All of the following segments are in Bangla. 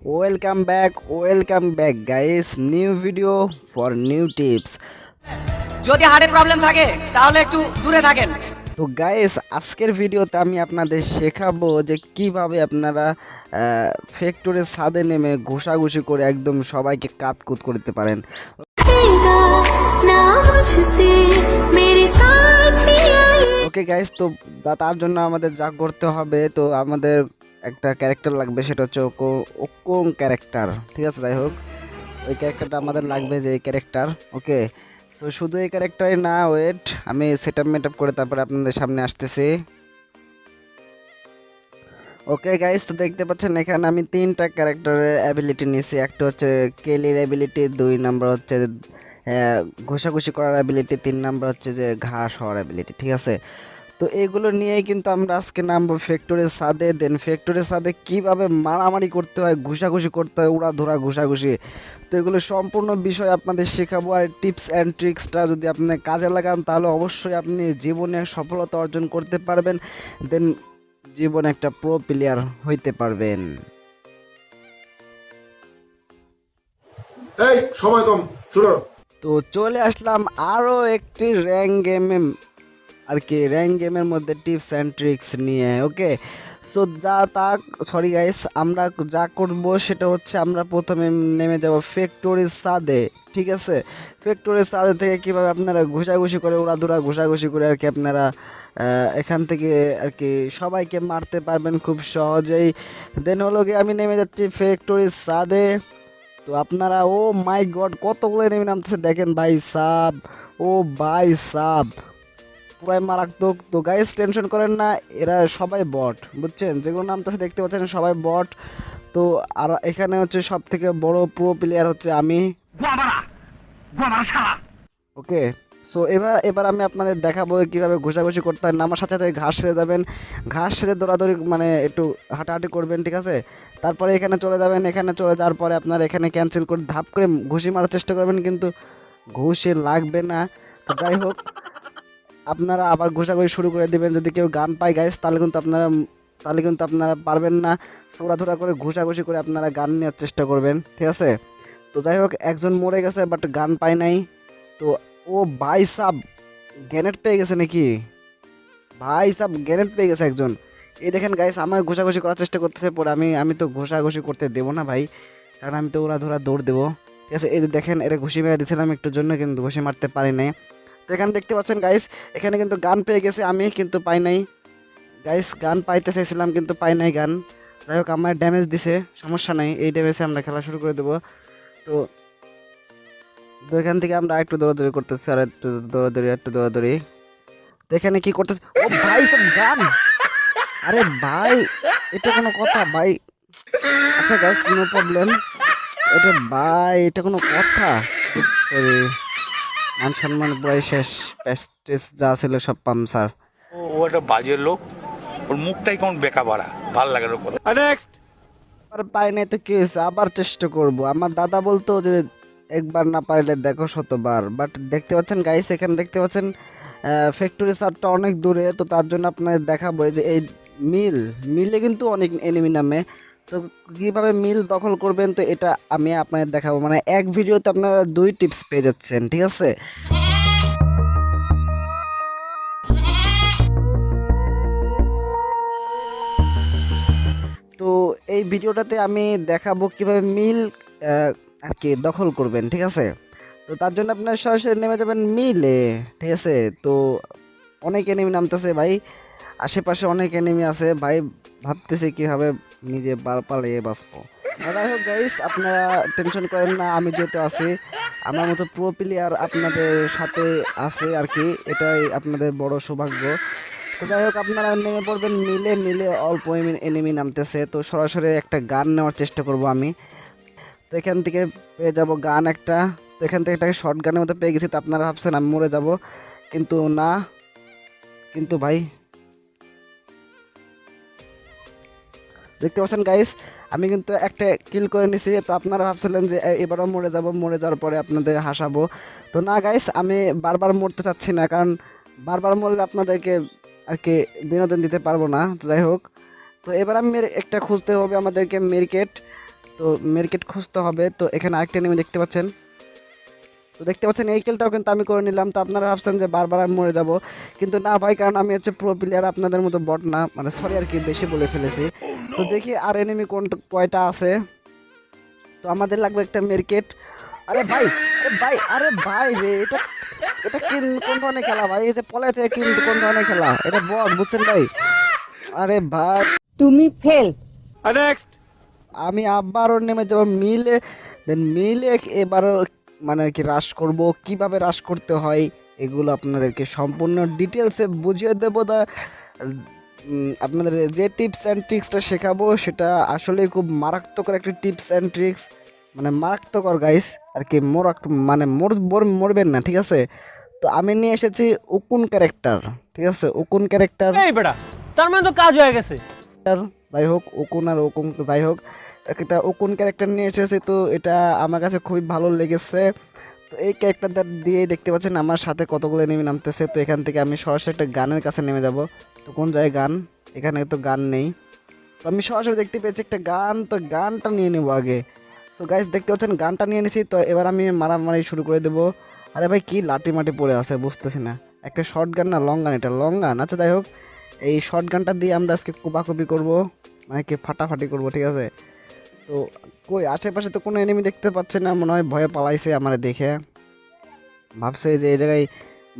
Welcome back guys, new video for new tips. যদি হার্টের প্রবলেম থাকে তাহলে একটু দূরে থাকেন। তো গাইস, আজকের ভিডিওতে আমি আপনাদের শেখাবো যে কিভাবে আপনারা ফ্যাক্টরির ছাদে নেমে ঘষাঘষি করে একদম সবাইকে কাতকুত করতে পারেন। ওকে গাইস, তো তার জন্য আমাদের যা করতে হবে, তো আমাদের একটা ক্যারেক্টার লাগবে, সেটা হচ্ছে ওকোং ক্যারেক্টার। ঠিক আছে, যাই হোক ওই ক্যারেক্টারটা আমাদের লাগবে, যে এই ক্যারেক্টার। ওকে, সো শুধু এই ক্যারেক্টারই না, ওয়েট, আমি সেটআপ করে তারপরে আপনাদের সামনে আসতেছি। ওকে গাইস, তো দেখতে পাচ্ছেন এখানে আমি তিনটা ক্যারেক্টারের অ্যাবিলিটি নিয়েছি। একটা হচ্ছে কেলির অ্যাবিলিটি, 2 নাম্বার হচ্ছে ঘষাঘষি করার অ্যাবিলিটি, 3 নাম্বার হচ্ছে যে ঘাস হওয়ার অ্যাবিলিটি। ঠিক আছে, তো এগুলো নিয়েই কিন্তু আমরা আজকে নামবো ফ্যাক্টরির ছাদে। দেন ফ্যাক্টরির ছাদে কীভাবে মারামারি করতে হয়, ঘুষাঘুষি করতে হয়, উড়াধুরা ঘুষাঘুষি, তো এগুলো সম্পূর্ণ বিষয় আপনাদের শেখাবো। আর টিপস অ্যান্ড ট্রিক্সটা যদি আপনি কাজে লাগান তাহলে অবশ্যই আপনি জীবনে সফলতা অর্জন করতে পারবেন। দেন জীবনে একটা প্রো প্লেয়ার হইতে পারবেন। এই সময় কম, শুনো। তো চলে আসলাম আরও একটি র্যাঙ্ক গেমে, আর কি র্যাঙ্ক গেমের মধ্যে টিপস অ্যান্ড ট্রিক্স নিয়ে। ওকে, সো সরি গাইস, আমরা যা করব সেটা হচ্ছে আমরা প্রথমে নেমে যাব ফ্যাক্টরির ছাদে। ঠিক আছে, ফ্যাক্টরির ছাদে থেকে কীভাবে আপনারা ঘুষাঘুষি করে, উড়াধুরা ঘুষাঘুষি করে আর কি আপনারা এখান থেকে আর কি সবাইকে মারতে পারবেন খুব সহজেই। দেন হলো গিয়ে আমি নেমে যাচ্ছি ফ্যাক্টরির ছাদে। তো আপনারা, ও মাই গড, কতগুলো নেমে নামতেছে দেখেন ভাই সাব, ও ভাই সাব, পুরাই মারাত্মক। তো গাইস টেনশন করেন না, এরা সবাই বট, বুঝছেন, যেগুলো নামতেছে দেখতে পাচ্ছেন সবাই বট। তো আর এখানে হচ্ছে সব থেকে বড় প্রো প্লেয়ার হচ্ছে আমি। ওকে, সো এবার আমি আপনাদের দেখাবো কিভাবে ঘষাঘষি করতে হয়। নামার সাথে সাথে ঘাস সেরে যাবেন, ঘাস সেরে দৌড়াদৌড়ি মানে একটু হাঁটাহাঁটি করবেন। ঠিক আছে, তারপরে এখানে চলে যাবেন, এখানে চলে যাওয়ার পরে আপনার এখানে ক্যান্সেল করে ধাপ করে ঘুষি মারার চেষ্টা করবেন, কিন্তু ঘুষি লাগবে না। তো যাই হোক, আপনারা আবার ঘোষাঘষি শুরু করে দেবেন। যদি কেউ গান পায় গাইস, তাহলে কিন্তু আপনারা পারবেন না। চোরাধুরা করে ঘোষাঘষি করে আপনারা গান নেওয়ার চেষ্টা করবেন। ঠিক আছে, তো যাই হোক, একজন মরে গেছে বাট গান পায় নাই। তো ও ভাই সাব, গ্রেনেড পেয়ে গেছে নাকি? ভাই সাব, গ্রেনেড পেয়ে গেছে একজন। এই দেখেন গাইস, আমার ঘোষাঘষি করার চেষ্টা করতেছে, পরে আমি তো ঘোষাঘষি করতে দেবো না ভাই, কারণ আমি তো ওরা ধরা দৌড় দেবো। ঠিক আছে, এই যে দেখেন, এরা ঘুষি মেরে দিয়েছিলাম একটুর জন্য, কিন্তু ঘুষি মারতে পারি নাই। তো এখানে দেখতে পাচ্ছেন গাইস, এখানে কিন্তু গান পেয়ে গেছে, আমি কিন্তু পাই নাই গাইস। গান পাইতে চাইছিলাম কিন্তু পাই নাই গান। যাই হোক, আমার ড্যামেজ দিছে, সমস্যা নাই, এই ড্যামেজে আমরা খেলা শুরু করে দেবো। তো তো এখান থেকে আমরা একটু দৌড়াদৌড়ি করতেছি, আর একটু দৌড়াদৌড়ি। তো এখানে কি করতেছে, ও ভাই সব গান, আরে ভাই এটা কোনো কথা ভাই? আচ্ছা গাইস, নো প্রবলেম, এটা ভাই এটা কোনো কথা? সরি, মান সম্মান পুরাই শেষ, প্যাস্টেস যা ছিল সব পামসার। ও একটা বাজে লোক, ওর মুখটাই কেমন বেকা বাড়া, ভাল লাগে না কোনো। নেক্সট, আর পারি নাই তো কি হয়েছে, আবার চেষ্টা করব। আমার দাদা বলতো যে একবার না পারলে দেখো শতবার। বাট দেখতে পাচ্ছেন গাইস, এখানে দেখতে পাচ্ছেন ফ্যাক্টরি সারটা অনেক দূরে, তো তার জন্য আপনাদের দেখাবো যে এই মিলে কিন্তু অনেক এনিমি নামে। তো কীভাবে মিল দখল করবেন, তো এটা আমি আপনাদের দেখাবো, মানে এক ভিডিওতে আপনারা 2 টিপস পেয়ে যাচ্ছেন। ঠিক আছে, তো এই ভিডিওটাতে আমি দেখাবো কিভাবে মিল আর কি দখল করবেন। ঠিক আছে, তো তার জন্য আপনার সরাসরি নেমে যাবেন মিলে। ঠিক আছে, তো অনেক এনিমি নামতেছে ভাই, আশেপাশে অনেক এনিমি আছে ভাই, ভাবতেছি কীভাবে নিজে পালিয়ে বাঁচবো। যাই হোক গাইস, আপনারা টেনশন করেন না, আমি যেহেতু আছি, আমার মতো প্রো প্লেয়ার আপনাদের সাথে আছে আর কি, এটাই আপনাদের বড় সৌভাগ্য। তো যাই হোক, আপনারা নেমে পড়বেন মিলে, অল্প এনিমি নামতেছে, তো সরাসরি একটা গান নেওয়ার চেষ্টা করব আমি। তো এখান থেকে পেয়ে যাব গান একটা, তো এখান থেকে একটা শর্ট গানের মতো পেয়ে গেছি। তো আপনারা ভাবছেন আমি মরে যাব, কিন্তু না, কিন্তু ভাই দেখতে পাচ্ছেন গাইস, আমি কিন্তু একটা কিল করে নিছি। তো আপনারা ভাবছিলেন যে এবারও মরে যাব, মরে যাওয়ার পরে আপনাদের হাসাবো, তো না গাইস, আমি বারবার মরতে চাচ্ছি না, কারণ বারবার মরলে আপনাদেরকে আর কি বিনোদন দিতে পারবো না। তো যাই হোক, তো এবার আমি একটা খুঁজতে হবে আমাদেরকে মেরিকেট। তো মেরকেট খুঁজতে হবে। তো এখানে আরেকটা এনিমি দেখতে পাচ্ছেন। তো দেখতে পাচ্ছেন এই কিলটাও কিন্তু আমি করে নিলাম। তো আপনারা ভাবছেন যে বারবার আমি মরে যাব, কিন্তু না ভাই, কারণ আমি হচ্ছে প্রো প্লেয়ার, আপনাদের মতো বট না, মানে সরি আর কি, বেশি বলে ফেলেছি। তো দেখি আর এনিমি কয়টা আছে। তো আমাদের লাগবে একটা মেরকেট। আরে ভাই, আরে ভাই, আরে ভাই রে, এটা এটা কোন ধরনের খেলা ভাই? এই যে পলায় থেকে কোন ধরনের খেলা? এটা বট, বুঝছেন ভাই? আরে ভাই, তুমি ফেল। আমি আবারও নেমে যাবো মিলে, দেন মিলে এবারও মানে আর কি রাশ করব, কিভাবে রাশ করতে হয় এগুলো আপনাদেরকে সম্পূর্ণ ডিটেলসে বুঝিয়ে দেবো। আপনাদের যে টিপস অ্যান্ড ট্রিক্সটা শেখাবো সেটা আসলে খুব মারাত্মকর একটা টিপস অ্যান্ড ট্রিক্স, মানে মারাত্মকর গাইস আর কি, মানে মরবেন না, ঠিক আছে? তো আমি নিয়ে এসেছি উকুন ক্যারেক্টার, ঠিক আছে? উকুন ক্যারেক্টার, এই বেটা, তার মানে তো কাজ হয়ে গেছে। যাই হোক, উকুন আর উকুন, যাই হোক, একটা উকুন ক্যারেক্টার নিয়ে এসেছি। তো এটা আমার কাছে খুবই ভালো লেগেছে। তো এই ক্যারেক্টারটা দিয়ে দেখতে পাচ্ছেন আমার সাথে কতগুলো এনিমি নামতেছে। তো এখান থেকে আমি সরাসরি একটা গানের কাছে নেমে যাব। তো কোন জায়গায় গান? এখানে তো গান নেই। তো আমি সরাসরি দেখতে পেয়েছি একটা গান, তো গানটা নিয়ে নেবো আগে। সো গাইস দেখতে পাচ্ছেন গানটা নিয়ে নিছি। তো এবার আমি মারামারি শুরু করে দেবো। আরে ভাই, কি লাঠি মাটি পড়ে আছে বুঝতেছি না। একটা শর্ট গান না লং গান? এটা লং গান। আচ্ছা যাই হোক, এই শর্ট গানটা দিয়ে আমরা আজকে কোপাকুপি করবো, মানে কি ফাটাফাটি করবো, ঠিক আছে? তো কই আশেপাশে তো কোনো এনিমি দেখতে পাচ্ছে না, মনে হয় ভয়ে পালাইছে আমার দেখে, ভাবছে যে এই জায়গায়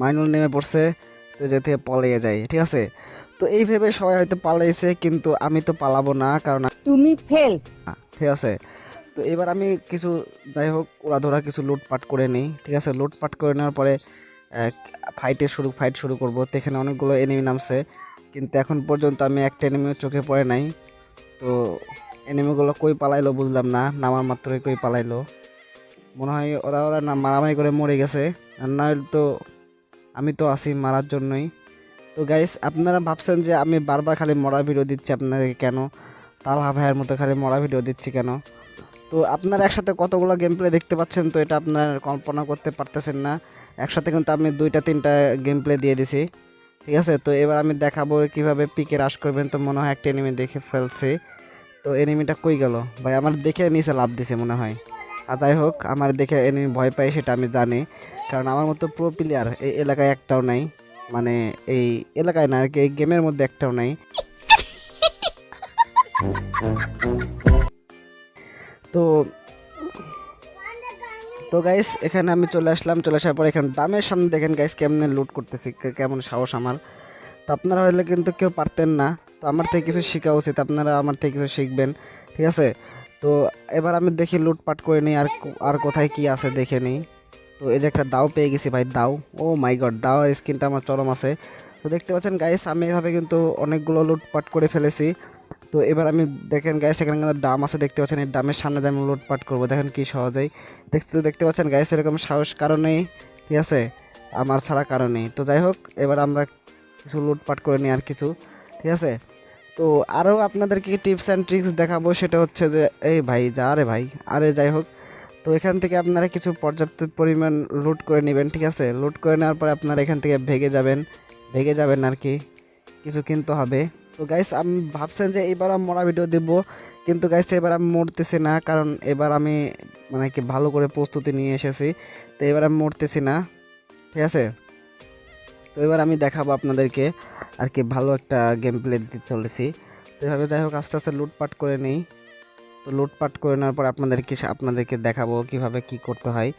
মাইনুল নেমে পড়ছে, তো যে থেকে পালিয়ে যায়, ঠিক আছে? তো এই ভেবে সবাই হয়তো পালাইছে, কিন্তু আমি তো পালাবো না, কারণ তুমি ফেল। ঠিক আছে। তো এবার আমি কিছু, যাই হোক, ওরা কিছু লুটপাট করে নিই, ঠিক আছে? লুটপাট করে নেওয়ার পরে ফাইট শুরু করবো। তো এখানে অনেকগুলো এনিমি নামছে, কিন্তু এখন পর্যন্ত আমি একটা এনিমিও চোখে পড়ে নাই। তো এনিমিগুলো কই পালাইলো বুঝলাম না, নামার মাত্রই কই পালাইলো। মনে হয় ওরা না মারামারি করে মরে গেছে, আর না হলে তো আমি তো আছি মারার জন্যই। তো গাইস আপনারা ভাবছেন যে আমি বারবার খালি মরা ভিডিও দিচ্ছি আপনাদেরকে কেন, তালহা ভাইয়ের মতো খালি মরা ভিডিও দিচ্ছি কেন? তো আপনারা একসাথে কতগুলো গেম প্লে দেখতে পাচ্ছেন, তো এটা আপনারা কল্পনা করতে পারতেছেন না। একসাথে কিন্তু আমি 2-3টা গেম প্লে দিয়ে দিছি, ঠিক আছে? তো এবার আমি দেখাবো কিভাবে পিকে রাশ করবেন। তো মনে হয় একটা এনিমি দেখে ফেলছি। তো এনিমিটা কই গেল ভাই? আমার দেখে নিচে লাভ দিছে মনে হয়। আর যাই হোক, আমার দেখে এনিমি ভয় পায় সেটা আমি জানি, কারণ আমার মতো প্রো প্লেয়ার এই এলাকায় একটাও নাই, মানে এই এলাকায় না আর কি, এই গেমের মধ্যে একটাও নাই। তো তো গাইস এখানে আমি চলে আসলাম, চলে আসার পর এখানে দামের সামনে দেখেন গাইস কেমনে লুট করতেছি, কেমন সাহস আমার। তো আপনারা হলে কিন্তু কেউ পারতেন না। তো আমার থেকে কিছু শেখা উচিত, আপনারা আমার থেকে কিছু শিখবেন, ঠিক আছে? তো এবার আমি দেখি লুটপাট করে নিই, আর কোথায় কি আছে দেখে নিই। তো এই যে একটা দাও পেয়ে গেছি ভাই, দাও। ও মাই গড, দাও স্কিনটা আমার চরম আছে। তো দেখতে পাচ্ছেন গাইস আমি এভাবে কিন্তু অনেকগুলো লুটপাট করে ফেলেছি। তো এবার আমি দেখেন গাইস এখানে কিন্তু ডাম আছে, দেখতে পাচ্ছেন এই ডামের সামনে দিয়ে আমি লুটপাট করবো, দেখেন কি সহজেই। দেখতে পাচ্ছেন গাইস এরকম সাহস কারণেই, ঠিক আছে? আমার ছাড়া কারণেই। তো যাই হোক, এবার আমরা কিছু লুটপাট করে নিই আর কিছু, ঠিক আছে? তো আরও আপনাদেরকে টিপস অ্যান্ড ট্রিক্স দেখাবো, সেটা হচ্ছে যে এই ভাই যা, আরে ভাই, আরে যাই হোক। তো এখান থেকে আপনারা কিছু পর্যাপ্ত পরিমাণ লুট করে নেবেন, ঠিক আছে? লুট করে নেওয়ার পরে আপনারা এখান থেকে ভেগে যাবেন আর কি, কিছু কিনতে হবে। তো গাইস আমি ভাবছেন যে এবার আমি মরা ভিডিও দেবো, কিন্তু গাইস এবার আমি মরতেছি না, কারণ এবার আমি মানে কি ভালো করে প্রস্তুতি নিয়ে এসেছি। তো এবার আমি মরতেছি না, ঠিক আছে? তো এবার আমি দেখাবো আপনাদেরকে আর কি, ভালো একটা গেম প্লে দিতে চলেছি। তো এভাবে যাই হোক আস্তে আস্তে লুটপাট করে নেই। তো লুটপাট করে নেওয়ার পর আপনাদেরকে দেখাবো কিভাবে কি করতে হয়।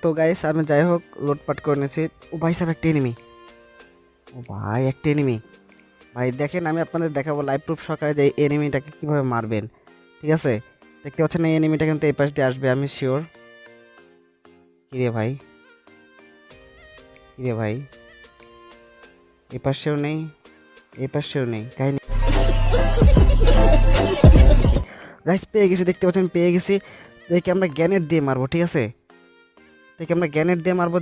তো গাইস আমি যাই হোক লুটপাট করে নিয়েছি। ও ভাই সাহেব, একটা এনিমি! ও ভাই, একটা এনিমি! ভাই দেখেন, আমি আপনাদের দেখাবো লাইভ প্রুফ সহকারে যে এনিমিটাকে কিভাবে মারবেন, ঠিক আছে? দেখতে পাচ্ছেন এই এনিমিটা কিন্তু এই পাশ দিয়ে আসবে, আমি শিওর। কিরে ভাই, কিরে ভাই, এই পাশেও নেই, এই পাশেও নেই, কাহিনী। গাইস পেয়ে গেছি, দেখতে পাচ্ছেন পেয়ে গেছি। দেখি আমরা গ্যানেট দিয়ে মারবো, ঠিক আছে?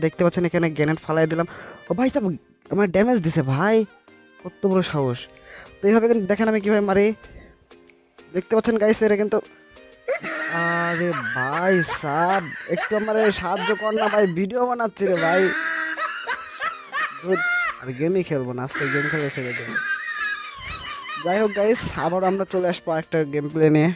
দেখতে পাচ্ছেন এখানে গ্যানেট ফালাই দিলাম। ও ভাই সাহেব, আমার ড্যামেজ দিছে ভাই, কত বড় সাহস! তো এইভাবে কিন্তু দেখেন আমি কিভাবে মারি, দেখতে পাচ্ছেন গাইস এটা কিন্তু। আরে ভাই সাব, একটু আমার সাহায্য কর না ভাই, ভিডিও বানাচ্ছি রে ভাই। ধুৎ, আর গেমই খেলবো না আজকে, গেম খেলে ছেড়ে দেবো। যাই হোক গাইস, আবার আমরা চলে আসবো একটা গেম প্লে নিয়ে।